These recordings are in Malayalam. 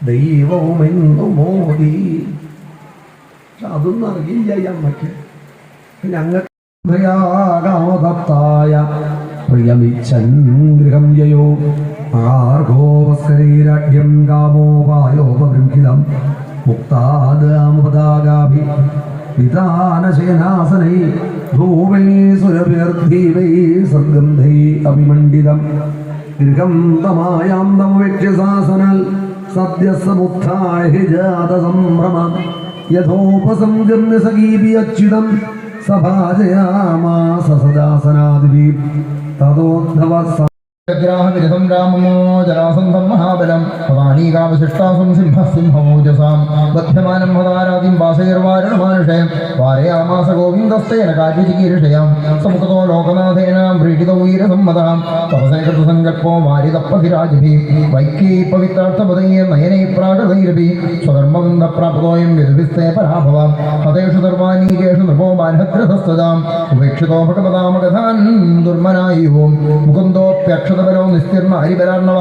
ദൈവവുമെന്നു മോദി. അതൊന്നും അറിയില്ല അമ്മയ്ക്ക്. ഞങ്ങൾക്കാമതത്തായ പ്രിയമിച്ഛൻ ഗൃഹം ജയോ ആർഗോവസ്കരൈരാഢ്യം കാമോപായോപബൃംഹിതം മുക്താദാമപദാഗാഭി വിധാനശേനാസനൈ ധൂമൈ സുരഭിർധീവൈ സർഗന്ധൈ അഭിമണ്ഡിതം ഗൃഹം തമായാം തമവേക്ഷ്യസാസനൽ സദ്യസമുത്ഥായ ജാതസംഭ്രമ യഥോപസംഗമ്യ സഖീപിയച്യുതം സഭാജയാമാസ സദാസനാദിവി തതോദ്ധവ ഗ്രാഹവിരഥം രാമമോ ജരാസന്ധം മഹാബലം പദാനീകാവശിഷ്ടാസും സിംഹസിംഹമോജസാം ബധ്യമാനം ഹതാരാതിം വാസൈർവാരുണമാനുഷയം വാരയാമാസ ഗോവിന്ദസ്തേന കാര്യചികീർഷയാം സമുഖതോ ലോകനാഥേന വ്രീഡിതോ വീരസമ്മതാം തപസേകൃതസങ്കൽപ്പോ വാരിതപ്പതിരാജിഭി വൈക്കീ പവിത്രാർത്ഥപദയേ നയനൈ പ്രാകൃതൈരഭി സ്വധർമ്മവൃന്ദപ്രാപ്തോയം യദുഭിസ്തേ പരാഭവാം ഹതേഷു സർവാനീകേഷു നൃപോ ബാലഹഗ്രതസ്തതാം ഉപേക്ഷിതോ ഭഗവതാമഗതാൻ ദുർമനായുവോം മുകുന്ദോപ്യക്ഷ നിസ്തീർണ ഹരിബലാർണവ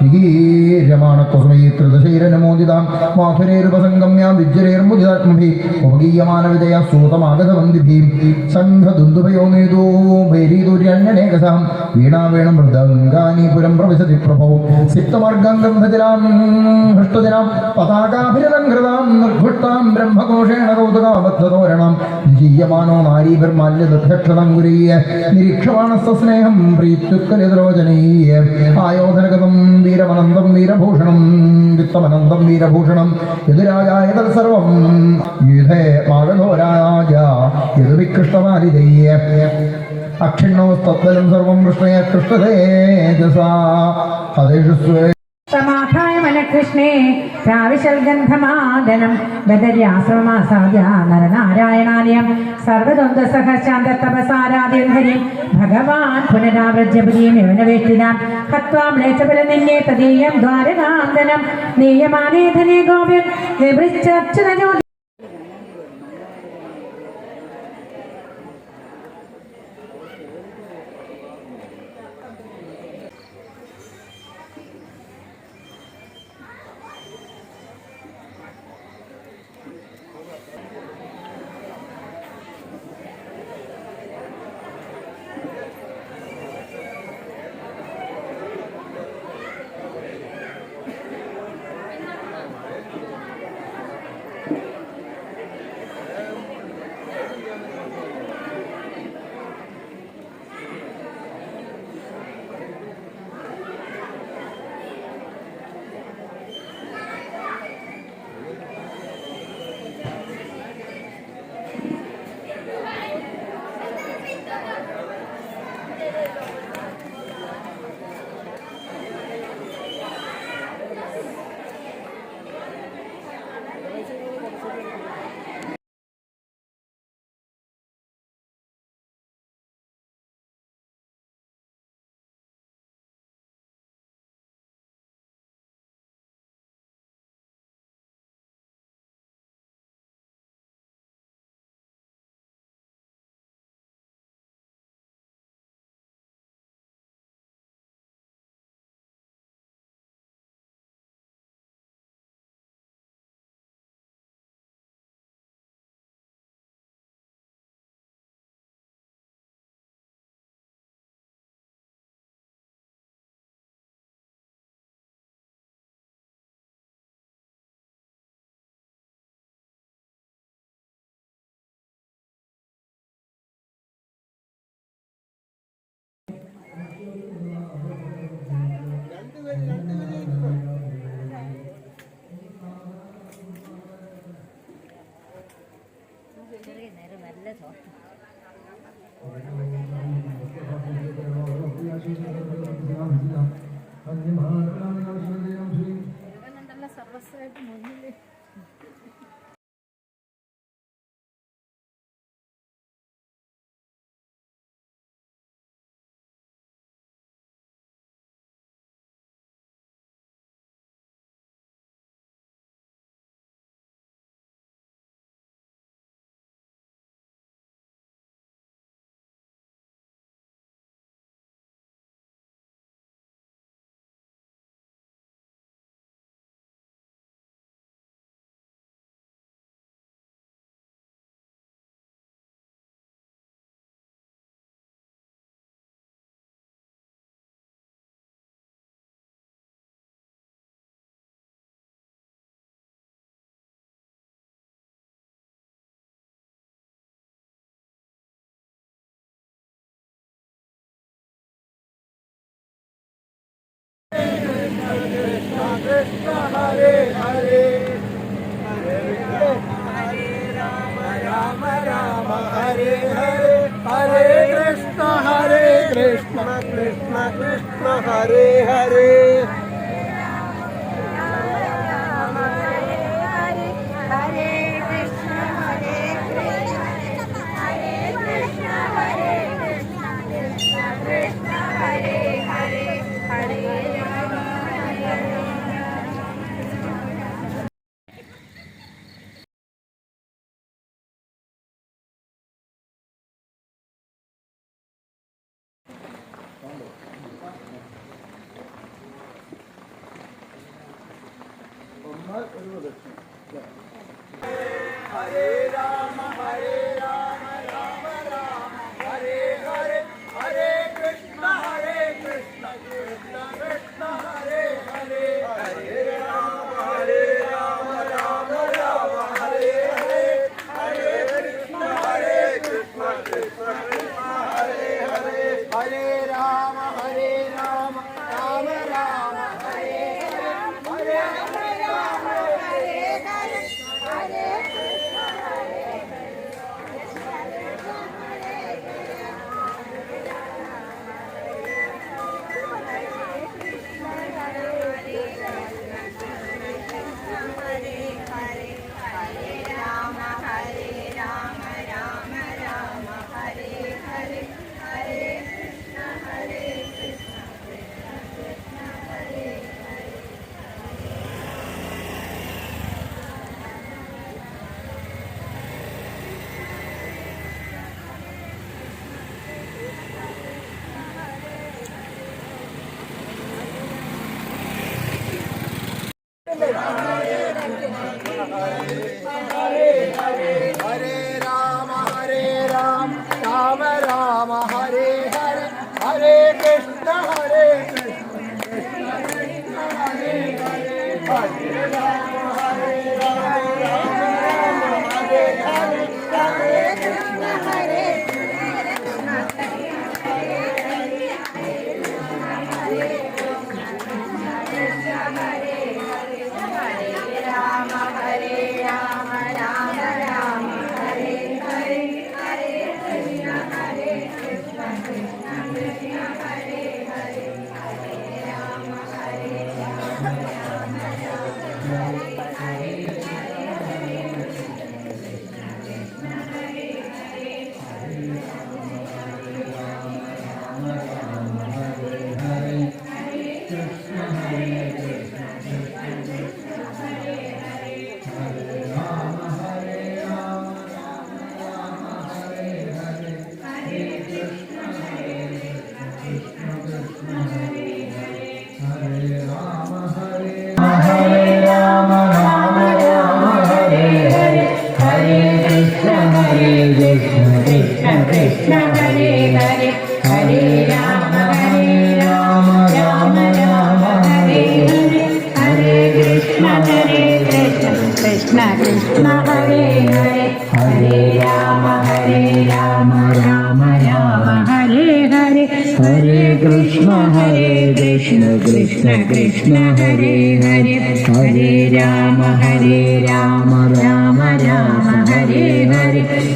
വിഗീര്യമാണത്വസമയീതൃതശൈരനമോദിതാം മാധുരേരുപസംഗമ്യാം വിജ്യരേർമുദിതാത്മഭി ഉപഗീയമാന വിജയ സൂതമാഗതവന്ദിഭീം സംഘദുന്ദുഭയോ നേതോ ഭൈരീതുര്യണ്യനേകസാം വീണാവേണം മൃദംഗാനീപുരം പ്രവിശതി പ്രഭോ സിക്തമാർഗാംഗം ഭജരാം ഹൃഷ്ടജനാം പതാകാഭിരലംഘൃതാം നിർഘുഷ്ടാം ബ്രഹ്മഘോഷേണ കൗതുകാബദ്ധതോരണം നിജീയമാനോ നാരീഭിർമാല്യദധ്യക്ഷതം ഗുരീയ നിരീക്ഷമാണസ്തസ്നേഹം പ്രീത്യുക്കലിതരോജന ആയോധനഗതം വീരമനന്തം വീരഭൂഷണം വിത്തമനന്തം വീരഭൂഷണം യദുരാജായ തത്സർവം യുധേ മാഗധോരാജ യദുവികൃഷ്ടമാലിതയ്യ അക്ഷിണ്ണോസ്തത്വലം സർവം കൃഷ്ണയ കൃഷ്ണതേജസാ ഹതേഷു സമാധായ മനകൃഷ്ണേ പ്രാവിശൽഗന്ധമാദനം ബദര്യാശ്രമാസാദ്യ നരനാരായണാലയം സർവദ്വന്ദ്വസഹശാന്തതപസാരാദ്യംഹരിം ഭഗവാൻ പുനരാവ്രജ്യപുരീം യവനവേഷ്ടിനാം ഹത്വാമ്ലേച്ഛബല നിന്നേ തദീയം ദ്വാരകാന്തനം നീയമാനേ ധനേ ഗോപ്യൻ വിവൃച്ഛച്ഛനോ സർവസ്വമായിട്ട് മുന്നിൽ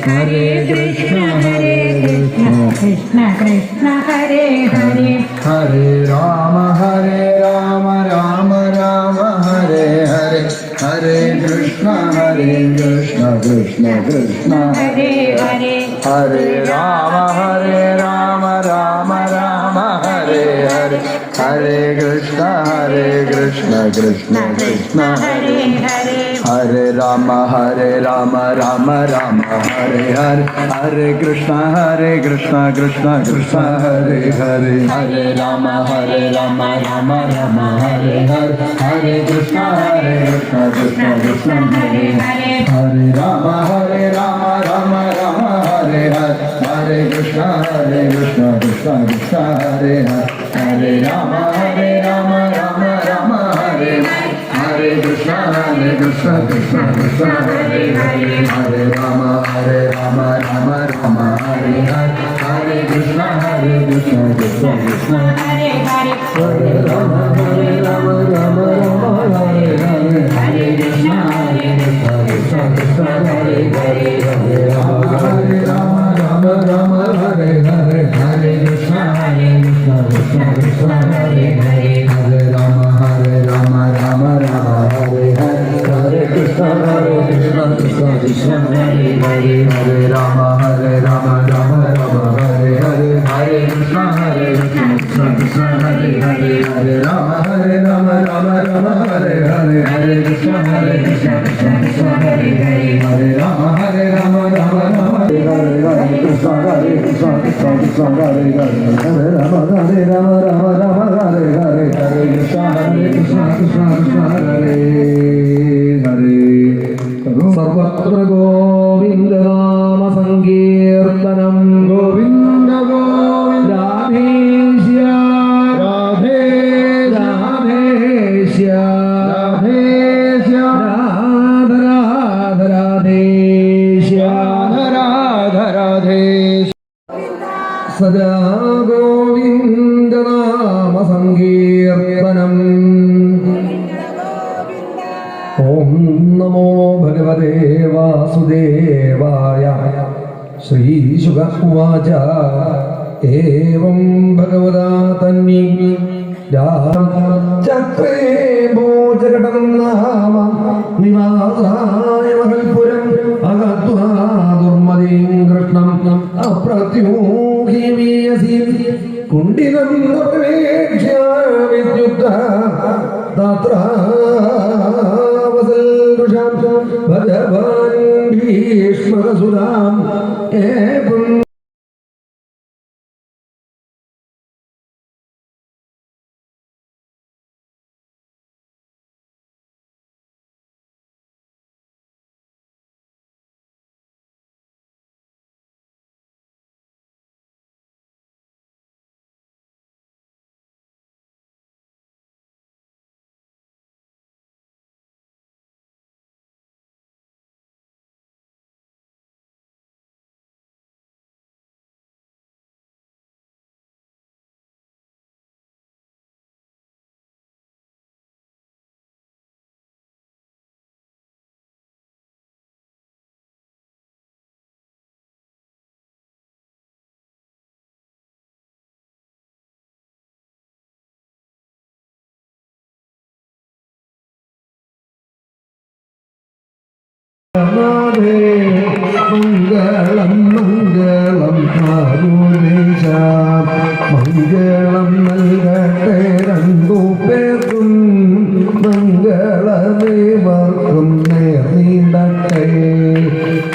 Hare Krishna Hare Krishna Krishna Krishna ഹരേ ഹരേ ഹരേ രാമ രാമ രാമ ഹരേ ഹരേ ഹരേ കൃഷ്ണ കൃഷ്ണ കൃഷ്ണ ഹരേ ഹരേ ഹരേ രാമ രാമ ഹരേ ഹരേ ഹരേ കൃഷ്ണ കൃഷ്ണ കൃഷ്ണ ഹരേ ഹരേ ഹരേ രാമ രാമ ഹരേ ഹരേ ഹരേ കൃഷ്ണ കൃഷ്ണ കൃഷ്ണ ഹരേ ഹരേ ഹരേ രാമ രാമ ഹരേ ഹരേ ഹരേ കൃഷ്ണ കൃഷ്ണ കൃഷ്ണ ഹരേ ഹരേ ഹരേ രാമ രാമ ഹരേ ഹരേ ഹരേ കൃഷ്ണ കൃഷ്ണ കൃഷ്ണ ഹരേ ഹരേ രാമ രാമ ഹരേ ഹരേ കൃഷ്ണ കൃഷ്ണ കൃഷ്ണ ഹരേ ഹരേ ഹരേ രാമ രാമ ഹരേ ഹരേ കൃഷ്ണ കൃഷ്ണ കൃഷ്ണ ഹരേ ഹരേ ഹരേ രാമ ഹരേ ഹരേ കൃഷ്ണ കൃഷ്ണ കൃഷ്ണ ഹരേ ഹരേ ഹരേ രാമ ഹരേ ഹരേ കൃഷ്ണ കൃഷ്ണ കൃഷ്ണ ഹരേ ഹരേ ഹരേ രാമ ഹരേ ഹരേ കൃഷ്ണ കൃഷ്ണ കൃഷ്ണ ഹരേ ഹരേ ഹരേ രാമ ഹരേ ഹരേ കൃഷ്ണ കൃഷ്ണ കൃഷ്ണ ഹരേ ഹരേ ഹരേ രാമ ഹരേ ഹരേ കൃഷ്ണ കൃഷ്ണ കൃഷ്ണ ഹരേ ഹരേ ഹരേ രാമ ഹരേ കൃഷ്ണ കൃഷ്ണ കൃഷ്ണ ഹരേ ഹരേ രാമ ഹരേ ഹരേ കൃഷ്ണ കൃഷ്ണ കൃഷ്ണ ഹരേ ഹരേ സർവത്ര ഗോവിന്ദനാമ സങ്കീർത്തനം ഗോവിന്ദ ഗോവിന്ദ രാധേശ്യ രാധേ രാധേശ്യ രാധേശ്യ രാധ രാധ രാധേശ്യ രാധ രാധേ സദാ ഗോവിന്ദനാമ സങ്കീർത്തനം ഓം നമോ ഭഗവതേ വാസുദേവായ ശ്രീശുക ഉവാച ഏവം ഭഗവതാ തന്നി ചക്രേ ഭോജകടം നാമ നിവാസായ മഹൽപുരം അഗത്വാ ദുർമദീം കൃഷ്ണം അപ്രത്യൂഹീമീയസി കുണ്ഡിനം പ്രവേക്ഷ്യ വിദ്യുക്ത തത്രാവസൽരുഷാം ഭഗവാൻ ഭീഷ്മകസുരാം ഏവം മംഗളം മംഗളം ആരുദേശ മംഗളം നൽകട്ടെ രണ്ടു പേർക്കും മംഗളമേവർക്കും നേർന്നീണ്ടട്ടെ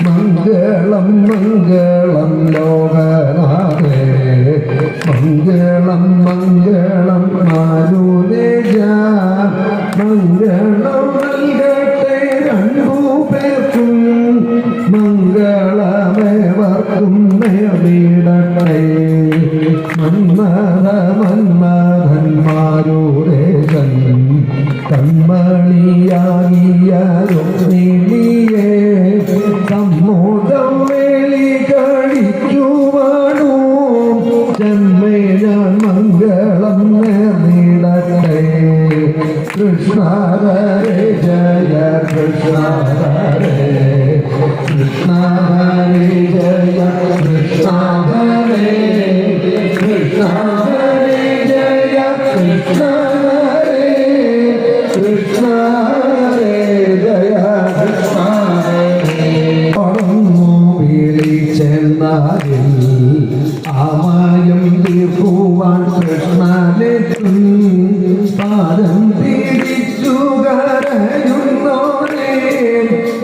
മംഗളം മംഗളം ലോകനാഥേ മംഗളം മംഗളം ആരുദേശ മംഗളം നൽകട്ടെ രണ്ടു പേർക്കും മംഗളമേവർക്കും നേടിടട്ടെ മന്മഥ മന്മഥന്മാരുടെ കൺമണിയാകിയ രുക്മിണിയെ സമ്മോദം വേലി കഴിക്കുവാനോ ജന്മേ ഞാൻ മംഗളം നേർന്നിടട്ടെ കൃഷ്ണ ഹരേ ജയ കൃഷ്ണ ഹരേ കൃഷ്ണ ഹരേ ജയ കൃഷ്ണ ഹരേ കൃഷ്ണ ഹരേ കൃഷ്ണ ഹരേ ജയ കൃഷ്ണ ഹരേ വിളിച്ചെന്നാരിൽ ആമായം തീർക്കുവാൻ കൃഷ്ണനെത്തും പാദം തിരിച്ചു കരയുന്നോരേ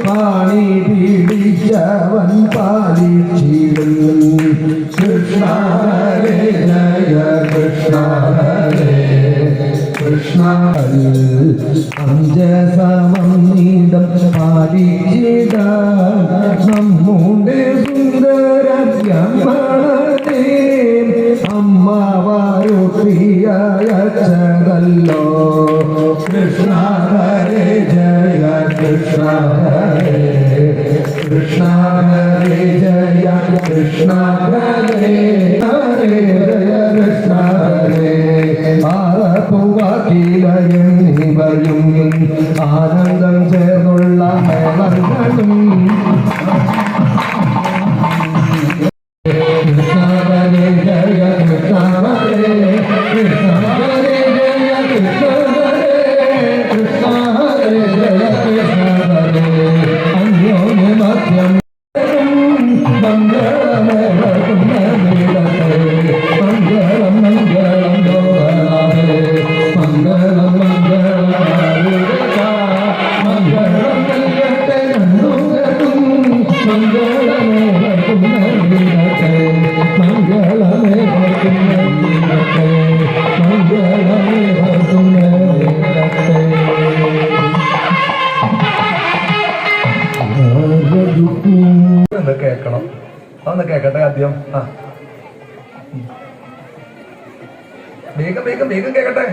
പാണി പിടിച്ചവൻ പാലിച്ചിടും കൃഷ്ണ ഹരേ ജയ കൃഷ്ണ ഹരേ കൃഷ്ണ അഞ്ചസമീതം പാലിച്ചിട നമ്മുടെ സുന്ദരമണേ അമ്മ വാരുപ്രിയച്ചതല്ലോ കൃഷ്ണ ഹരേ ജയ കൃഷ്ണ ഹരേ കൃഷ്ണ ഹരേ ജയ കൃഷ്ണ ഹരേ ഹരേ ജയ കൃഷ്ണ ഹരേ ആരത്തുവാക്കിലയും നീവയും ആനന്ദം ചേർന്നുള്ള മേളങ്ങളും കൃഷ്ണ ഹരേ ജയ കൃഷ്ണ ഹരേ കൃഷ്ണ ഹരേ ജയ കൃഷ്ണ ഹരേ കൃഷ്ണ ഹരേ ജയ കൃഷ്ണ ഹരേ അന്യോന്യ മധ്യം മംഗളം മംഗളം മംഗളം ഗോഹരേ മംഗളം മംഗളം മംഗളം നൽകട്ടെ നന്ദുകരും മംഗളമേ നൽകട്ടെ മംഗളമേ നൽകട്ടെ മംഗളമേ നൽകട്ടെ കേൾക്കണം അതൊന്ന് കേക്കട്ടെ ആദ്യം ആ വേഗം വേഗം വേഗം കേക്കട്ടെ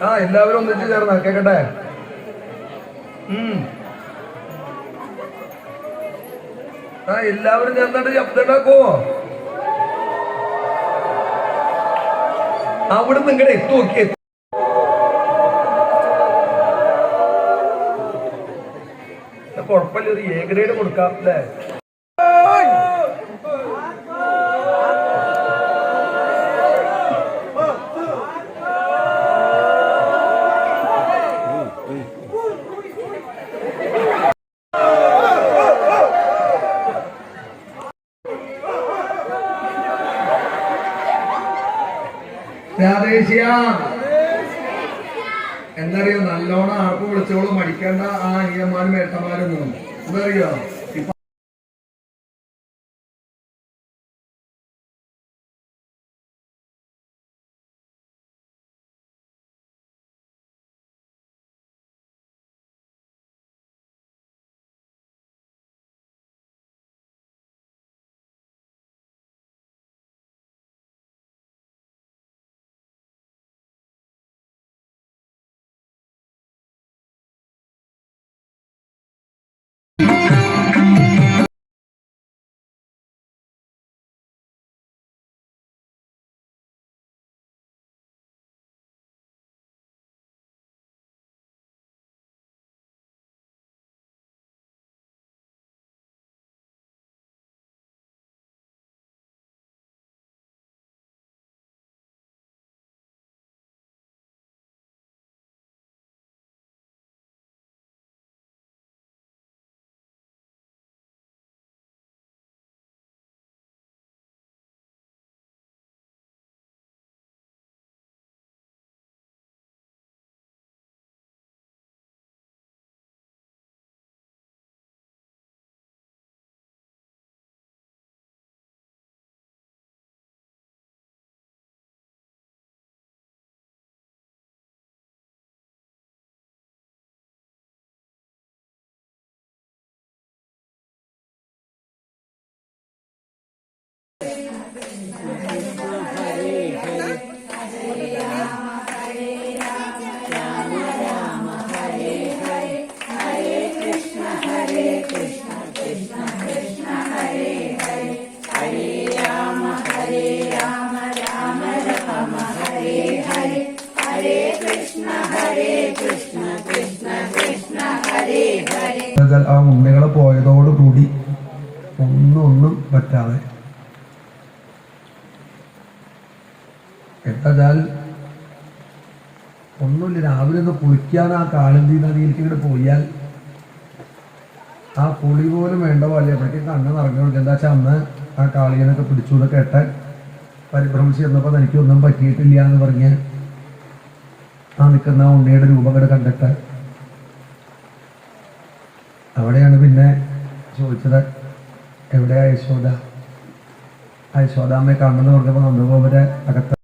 ആ എല്ലാവരും ഒന്നിച്ച് ചേർന്ന കേക്കട്ടെ ആ എല്ലാവരും ചേർന്നിട്ട് ശബ്ദം ഉണ്ടാക്കുവോ അവിടെ നിങ്ങളുടെ എത്തു നോക്കിയേ കുഴപ്പമില്ല ഒരു എ ഗ്രേഡ് കൊടുക്കാം അല്ലേ പ്രാദേശിക എന്തറിയോ നല്ലോണം ആർക്കും വിളിച്ചോളും മടിക്കേണ്ട ആ അനിയന്മാരും ഏട്ടന്മാരൊന്നും എന്തറിയോ ആ ഉണ്ണികളെ പോയതോടുകൂടി ഒന്നും പറ്റാതെ എന്താച്ചാൽ ഒന്നുമില്ല, രാവിലെ ഒന്ന് കുളിക്കാൻ ആ കാളന്തി നദിയിലേക്ക് ഇങ്ങോട്ട് പോയാൽ ആ കുളി പോലും വേണ്ട പോലെ അപ്പോഴേക്കും കണ്ണ് നിറഞ്ഞു. എന്താ വെച്ചാൽ അന്ന് ആ കാളിയനൊക്കെ പിടിച്ചു എന്ന് കേട്ട് പരിഭ്രമിച്ച് ചെന്നപ്പോൾ എനിക്കൊന്നും പറ്റിയിട്ടില്ല എന്ന് പറഞ്ഞ് ആ നിൽക്കുന്ന ഉണ്ണിയുടെ രൂപങ്ങൾ കണ്ടിട്ട് അവിടെയാണ് പിന്നെ ചോദിച്ചത്, എവിടെയാ യശോദ? യശോദാമ്മയെ കാണുന്നത് പറഞ്ഞപ്പോൾ നന്ദഗോപുര അകത്ത്